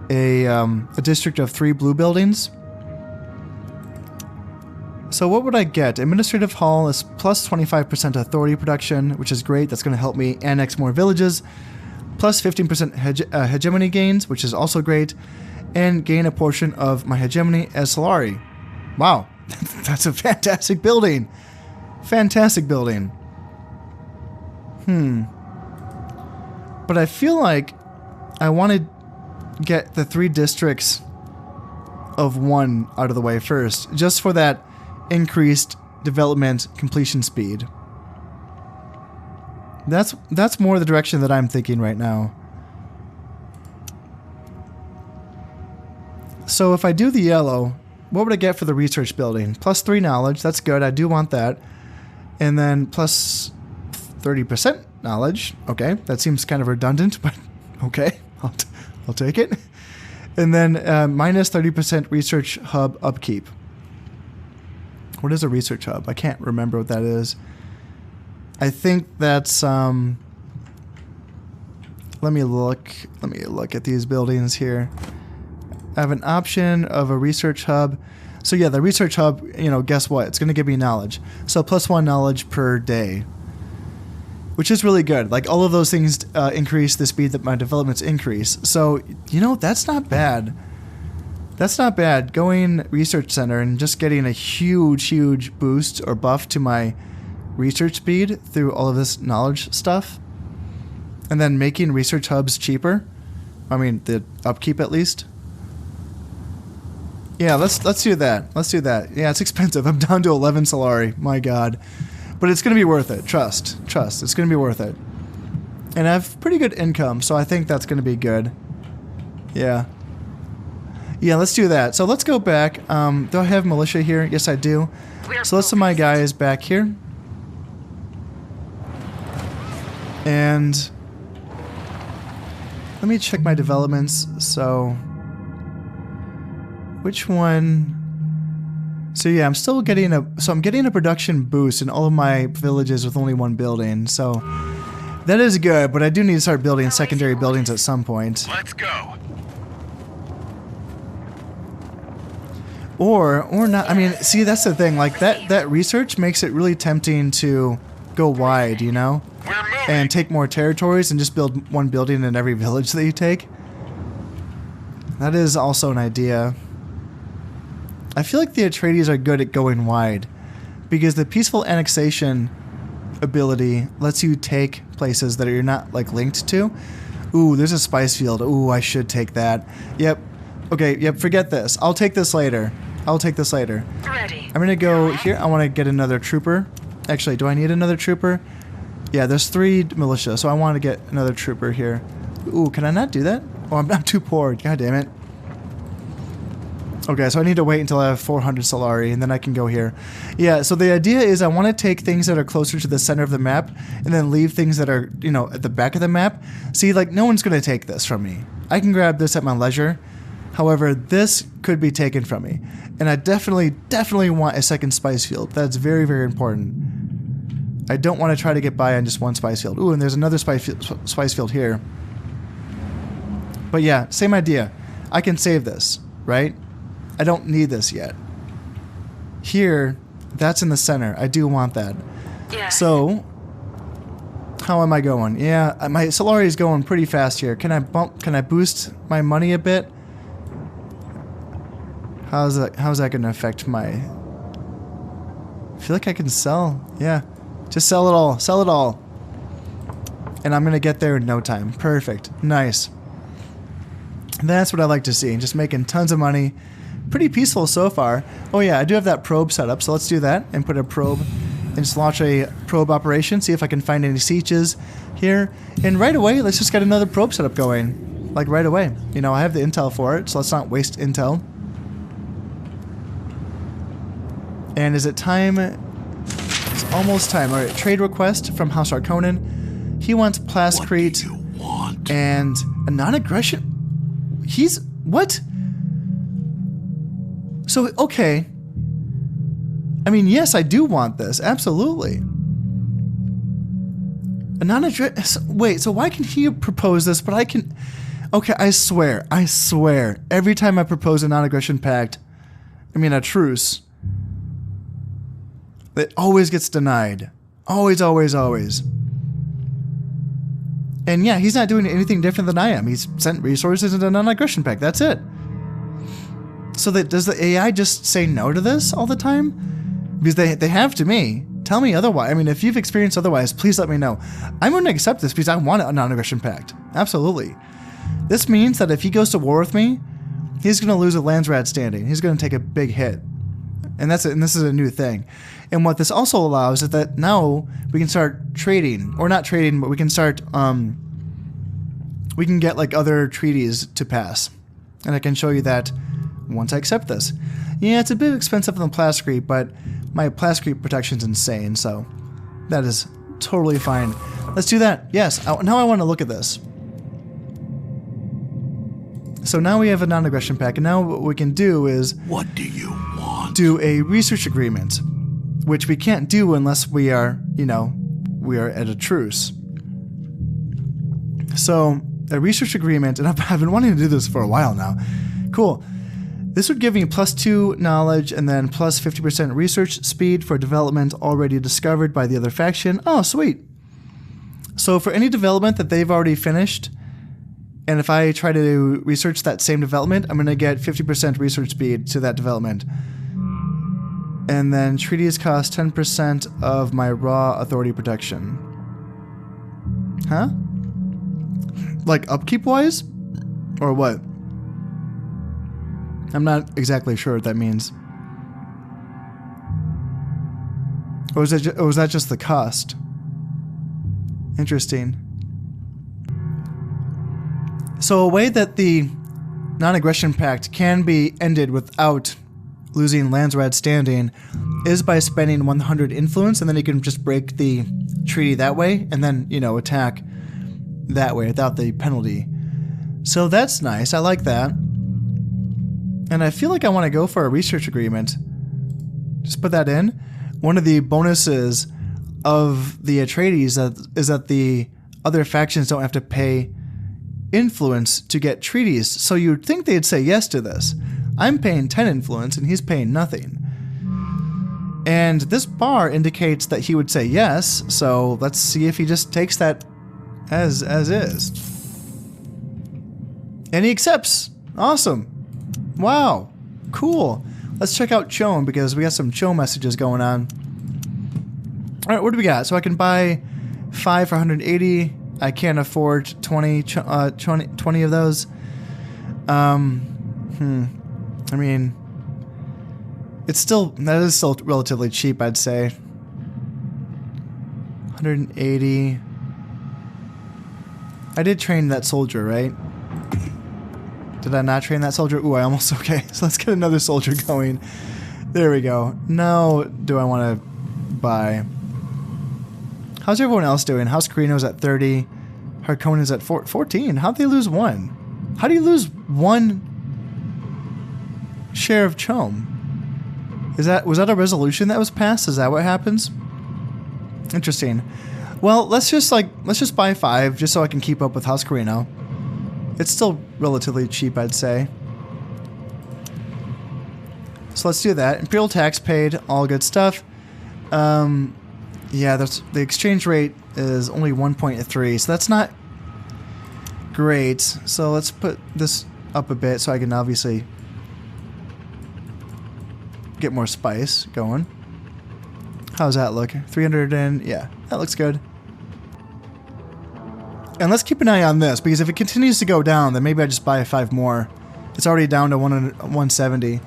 a district of 3 blue buildings. So what would I get? Administrative Hall is plus 25% authority production, which is great. That's going to help me annex more villages. Plus 15% hegemony gains, which is also great. And gain a portion of my hegemony as Solari. Wow, that's a fantastic building. Fantastic building. But I feel like I want to get the 3 districts of 1 out of the way first, just for that increased development completion speed. That's more the direction that I'm thinking right now. So if I do the yellow, what would I get for the research building? Plus 3 knowledge, that's good, I do want that. And then plus 30% knowledge. Okay, that seems kind of redundant, but okay, I'll take it. And then minus 30% research hub upkeep. What is a research hub? I can't remember what that is. I think that's let me look at these buildings here. I have an option of a research hub. So yeah, the research hub, you know, guess what? It's going to give me knowledge. So plus 1 knowledge per day, which is really good. Like all of those things increase the speed that my developments increase. So, you know, that's not bad. That's not bad. Going research center and just getting a huge boost or buff to my research speed through all of this knowledge stuff. And then making research hubs cheaper. I mean, the upkeep at least. Yeah, let's do that. Let's do that. Yeah, it's expensive. I'm down to 11 Solari. My God. But it's going to be worth it. Trust. It's going to be worth it. And I have pretty good income, so I think that's going to be good. Yeah. Yeah, let's do that. So let's go back. Do I have militia here? Yes, I do. So let's send my guys back here. And let me check my developments. So which one? So yeah, I'm still getting I'm getting a production boost in all of my villages with only 1 building. So that is good, but I do need to start building secondary buildings at some point. Let's go. Or not. I mean, see, that's the thing. Like that research makes it really tempting to go wide, you know, and take more territories and just build 1 building in every village that you take. That is also an idea. I feel like the Atreides are good at going wide because the peaceful annexation ability lets you take places that you're not like linked to. Ooh, there's a spice field. Ooh, I should take that. Yep. Okay, yep, forget this. I'll take this later. Ready. I'm gonna go here. I want to get another trooper. Actually, do I need another trooper? Yeah, there's 3 militia, so I want to get another trooper here. Ooh, can I not do that? Oh, I'm too poor. God damn it. Okay, so I need to wait until I have 400 Solari, and then I can go here. Yeah, so the idea is I want to take things that are closer to the center of the map, and then leave things that are, you know, at the back of the map. See, like, no one's going to take this from me. I can grab this at my leisure. However, this could be taken from me. And I definitely want a second spice field. That's very, very important. I don't want to try to get by on just 1 spice field. Ooh, and there's another spice field here. But yeah, same idea. I can save this, right? I don't need this yet. Here, that's in the center. I do want that. Yeah. So, how am I going? Yeah, my Solari is going pretty fast here. Can I boost my money a bit? How's that going to affect my... I feel like I can sell. Yeah. Just sell it all. Sell it all. And I'm going to get there in no time. Perfect. Nice. That's what I like to see. Just making tons of money. Pretty peaceful so far. Oh yeah, I do have that probe set up, so let's do that and put a probe and just launch a probe operation, see if I can find any sieges here. And right away, let's just get another probe setup going. like right away. You know, I have the intel for it, so let's not waste intel. And is it time? It's almost time. All right, trade request from House Harkonnen. He wants Plascrete and a non-aggression. He's what? So okay. I mean, yes, I do want this. Absolutely. A non-aggression. Wait, so why can he propose this, but I can? Okay, I swear, every time I propose a non-aggression pact, I mean a truce, it always gets denied. Always, always, always. And yeah, he's not doing anything different than I am. He's sent resources into a non-aggression pact. That's it. So does the AI just say no to this all the time? Because they have to me. Tell me otherwise. I mean, if you've experienced otherwise, please let me know. I'm going to accept this because I want a non-aggression pact. Absolutely. This means that if he goes to war with me, he's going to lose a Landsrat standing. He's going to take a big hit. And that's it. And this is a new thing. And what this also allows is that now we can start trading, or not trading, but we can start, we can get like other treaties to pass. And I can show you that once I accept this. Yeah, it's a bit expensive than Plascrete, but my Plascrete protection's insane, so that is totally fine. Let's do that. Yes, now I want to look at this. So now we have a non-aggression pact, and now what we can do is... What do you want? Do a research agreement, which we can't do unless we are, you know, we are at a truce. So, a research agreement, and I've been wanting to do this for a while now. Cool. This would give me +2 knowledge and then plus 50% research speed for development already discovered by the other faction. Oh, sweet. So for any development that they've already finished, and if I try to research that same development, I'm going to get 50% research speed to that development. And then treaties cost 10% of my raw authority protection. Huh? Like upkeep-wise? Or what? I'm not exactly sure what that means. Or was that just the cost? Interesting. So a way that the non-aggression pact can be ended without losing Landsrat standing is by spending 100 influence, and then you can just break the treaty that way, and then, you know, attack that way without the penalty. So that's nice. I like that. And I feel like I want to go for a research agreement. Just put that in. One of the bonuses of the Atreides is that the other factions don't have to pay influence to get treaties. So you'd think they'd say yes to this. I'm paying 10 influence and he's paying nothing. And this bar indicates that he would say yes. So let's see if he just takes that as is. And he accepts. Awesome. Wow, cool. Let's check out Chom because we got some Chom messages going on. All right, what do we got? So I can buy 5 for 180. I can't afford 20 of those. I mean, that is still relatively cheap, I'd say. 180. I did train that soldier, right? Did I not train that soldier? Ooh, I almost... Okay, so let's get another soldier going. There we go. Now, do I want to buy... How's everyone else doing? House Carino's at 30. Harkonnen's at 14. How'd they lose 1? How do you lose 1 share of Chom? Was that a resolution that was passed? Is that what happens? Interesting. Well, let's just buy 5 just so I can keep up with House Carino. It's still relatively cheap, I'd say. So let's do that. Imperial tax paid, all good stuff. Yeah, the exchange rate is only 1.3, so that's not great. So let's put this up a bit so I can obviously get more spice going. How's that look? 300 and... yeah, that looks good. And let's keep an eye on this, because if it continues to go down, then maybe I just buy 5 more. It's already down to 170.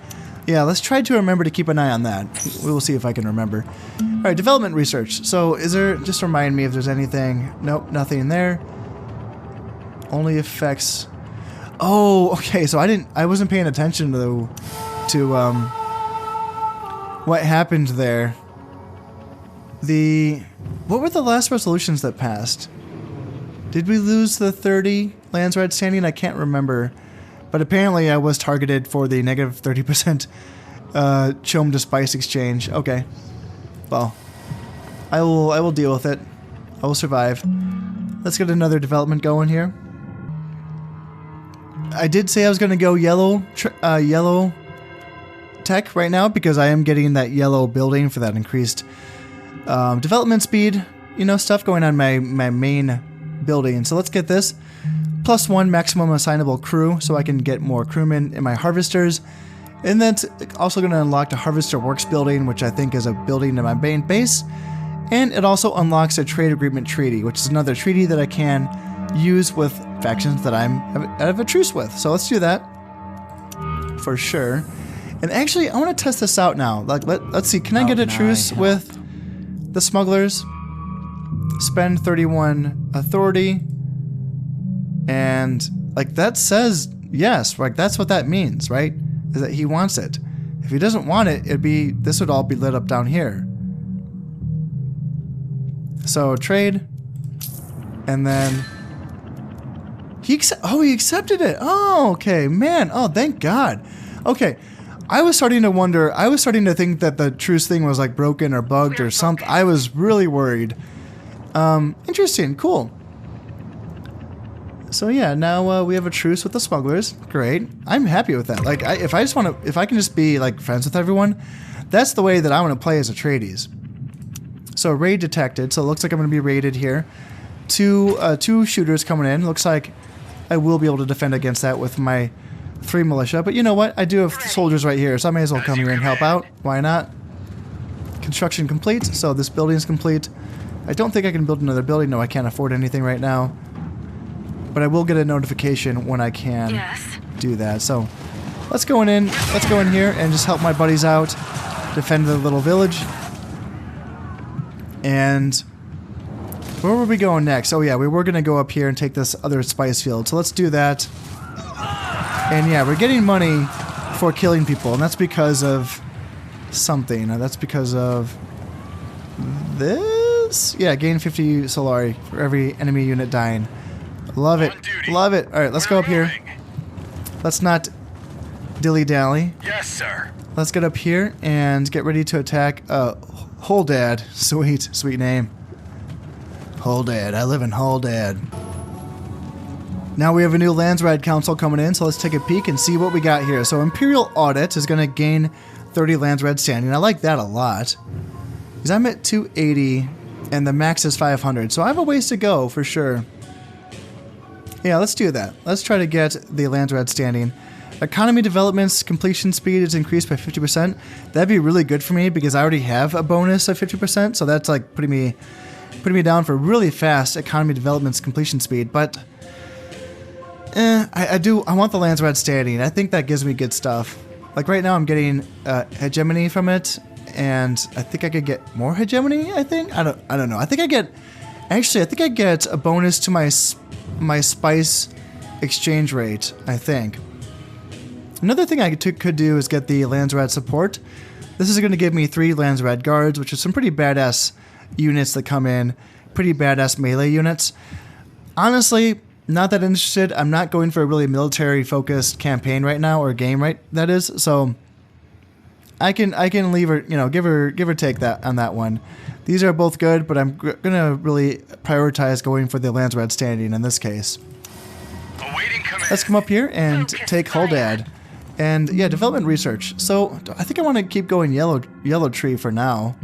Yeah, let's try to remember to keep an eye on that. We will see if I can remember. All right, development research. So is there... just remind me if there's anything... Nope, nothing there. Only affects... Oh, okay. So I wasn't paying attention to what happened there. What were the last resolutions that passed? Did we lose the 30 lands red standing? I can't remember. But apparently I was targeted for the negative 30% chome to spice exchange. Okay. Well, I will deal with it. I will survive. Let's get another development going here. I did say I was going to go yellow tech right now because I am getting that yellow building for that increased development speed, you know, stuff going on my main building. So let's get this. +1 maximum assignable crew so I can get more crewmen in my harvesters. And that's also going to unlock the Harvester Works building, which I think is a building in my main base. And it also unlocks a trade agreement treaty, which is another treaty that I can use with factions that I have a truce with. So let's do that for sure. And actually, I want to test this out now. Like, let's see. Can I get a truce with the smugglers? Spend 31 authority. And like that says yes. Like that's what that means, right? Is that he wants it. If he doesn't want it, this would all be lit up down here. So trade, and then he accepted it. Oh, okay, man. Oh, thank God. Okay, I was starting to wonder. I was starting to think that the truce thing was like broken or bugged or something. I was really worried. Interesting. Cool. So yeah, now we have a truce with the smugglers. Great. I'm happy with that. Like, if I can just be like friends with everyone, that's the way that I want to play as Atreides. So raid detected. So it looks like I'm going to be raided here. Two shooters coming in. Looks like I will be able to defend against that with my 3 militia. But you know what? I do have soldiers right here, so I may as well come here and help out. Why not? Construction complete. So this building is complete. I don't think I can build another building. No, I can't afford anything right now. But I will get a notification when I can do that. So let's go in. Let's go in here and just help my buddies out, defend the little village. And where were we going next? Oh yeah, we were gonna go up here and take this other spice field. So let's do that. And yeah, we're getting money for killing people, and that's because of something. That's because of this. Yeah, gain 50 Solari for every enemy unit dying. Love it. Love it. All right, let's go up here. Let's not dilly-dally. Yes, sir. Let's get up here and get ready to attack Holdad. Sweet name. Holdad. I live in Holdad. Now we have a new Landsride Council coming in, so let's take a peek and see what we got here. So Imperial Audit is going to gain 30 Landsride standing. I like that a lot. Because I'm at 280 and the max is 500, so I have a ways to go for sure. Yeah, let's do that. Let's try to get the Landsrad standing. Economy development's completion speed is increased by 50%. That'd be really good for me because I already have a bonus of 50%, so that's like putting me down for really fast economy development's completion speed. But I want the Landsrad standing. I think that gives me good stuff. Like right now, I'm getting hegemony from it, and I think I could get more hegemony. I don't know. I think I get a bonus to my spice exchange rate, I think. Another thing I could do is get the Landsrad support. This is going to give me 3 Landsrad guards, which are some pretty badass units that come in. Pretty badass melee units. Honestly, not that interested. I'm not going for a really military-focused campaign right now, or game, right? That is, so I can leave her, give or take that on that one. These are both good, but I'm gonna really prioritize going for the Landsrad standing in this case. Let's come up here and take Holdad. And yeah, development research. So I think I want to keep going yellow tree for now.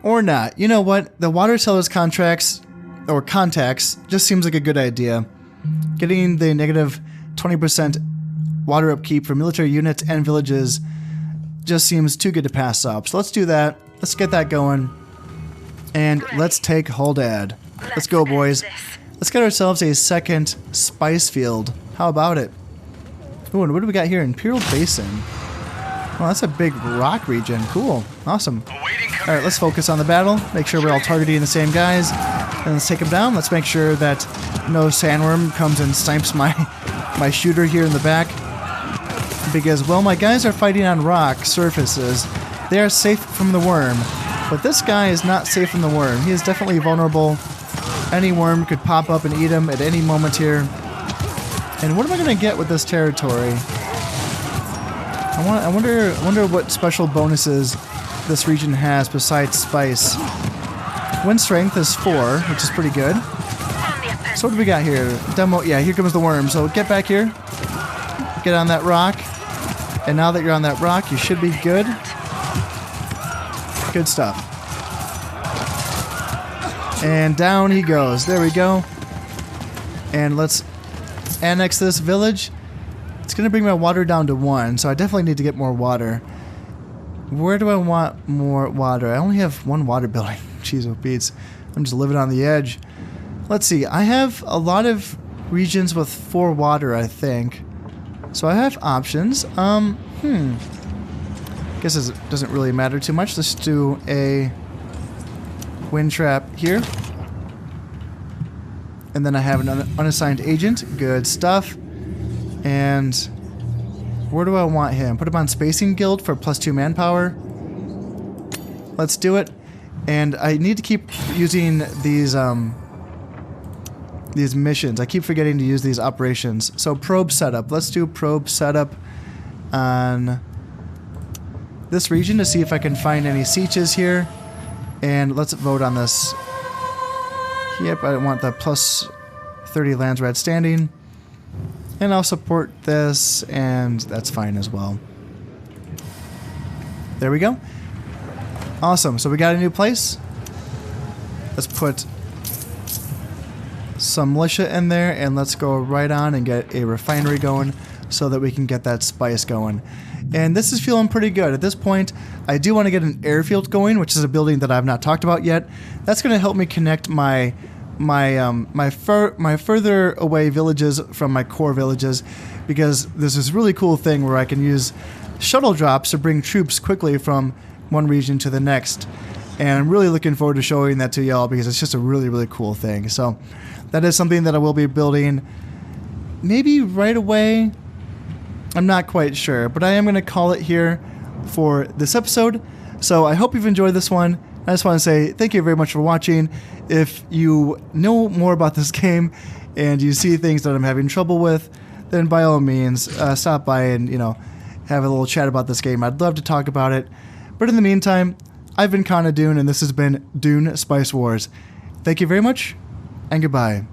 Or not. You know what? The water sellers contracts or contacts just seems like a good idea. Getting the negative 20% water upkeep for military units and villages just seems too good to pass up. So let's do that. Let's get that going. And let's take Holdad. Let's go, boys. Let's get ourselves a second spice field. How about it? Ooh, and what do we got here? Imperial Basin. Well, that's a big rock region. Cool. Awesome. Alright, let's focus on the battle. Make sure we're all targeting the same guys. And let's take them down. Let's make sure that no sandworm comes and snipes my shooter here in the back. Because, well, my guys are fighting on rock surfaces. They are safe from the worm. But this guy is not safe from the worm. He is definitely vulnerable. Any worm could pop up and eat him at any moment here. And what am I going to get with this territory? I wonder what special bonuses this region has besides spice. Wind strength is 4, which is pretty good. So what do we got here? Demo. Yeah, here comes the worm. So get back here. Get on that rock. And now that you're on that rock, you should be good. Good stuff. And down he goes. There we go. And let's annex this village. It's going to bring my water down to 1, so I definitely need to get more water. Where do I want more water? I only have 1 water building. Jeez, oh beats. I'm just living on the edge. Let's see. I have a lot of regions with 4 water, I think. So I have options. Guess it doesn't really matter too much. Let's do a wind trap here. And then I have an unassigned agent. Good stuff. And where do I want him? Put him on Spacing Guild for +2 manpower. Let's do it. And I need to keep using these missions. I keep forgetting to use these operations. So probe setup. Let's do probe setup on this region to see if I can find any sieges here. And let's vote on this. Yep, I want the +30 lands red standing. And I'll support this, and that's fine as well. There we go. Awesome. So we got a new place. Let's put some militia in there, and let's go right on and get a refinery going so that we can get that spice going. And this is feeling pretty good. At this point, I do want to get an airfield going, which is a building that I've not talked about yet. That's going to help me connect my further away villages from my core villages, because there's this really cool thing where I can use shuttle drops to bring troops quickly from one region to the next. And I'm really looking forward to showing that to y'all, because it's just a really, really cool thing. So that is something that I will be building maybe right away. I'm not quite sure, but I am going to call it here for this episode. So I hope you've enjoyed this one. I just want to say thank you very much for watching. If you know more about this game and you see things that I'm having trouble with, then by all means, stop by and, have a little chat about this game. I'd love to talk about it. But in the meantime, I've been Dune, and this has been Dune Spice Wars. Thank you very much, and goodbye.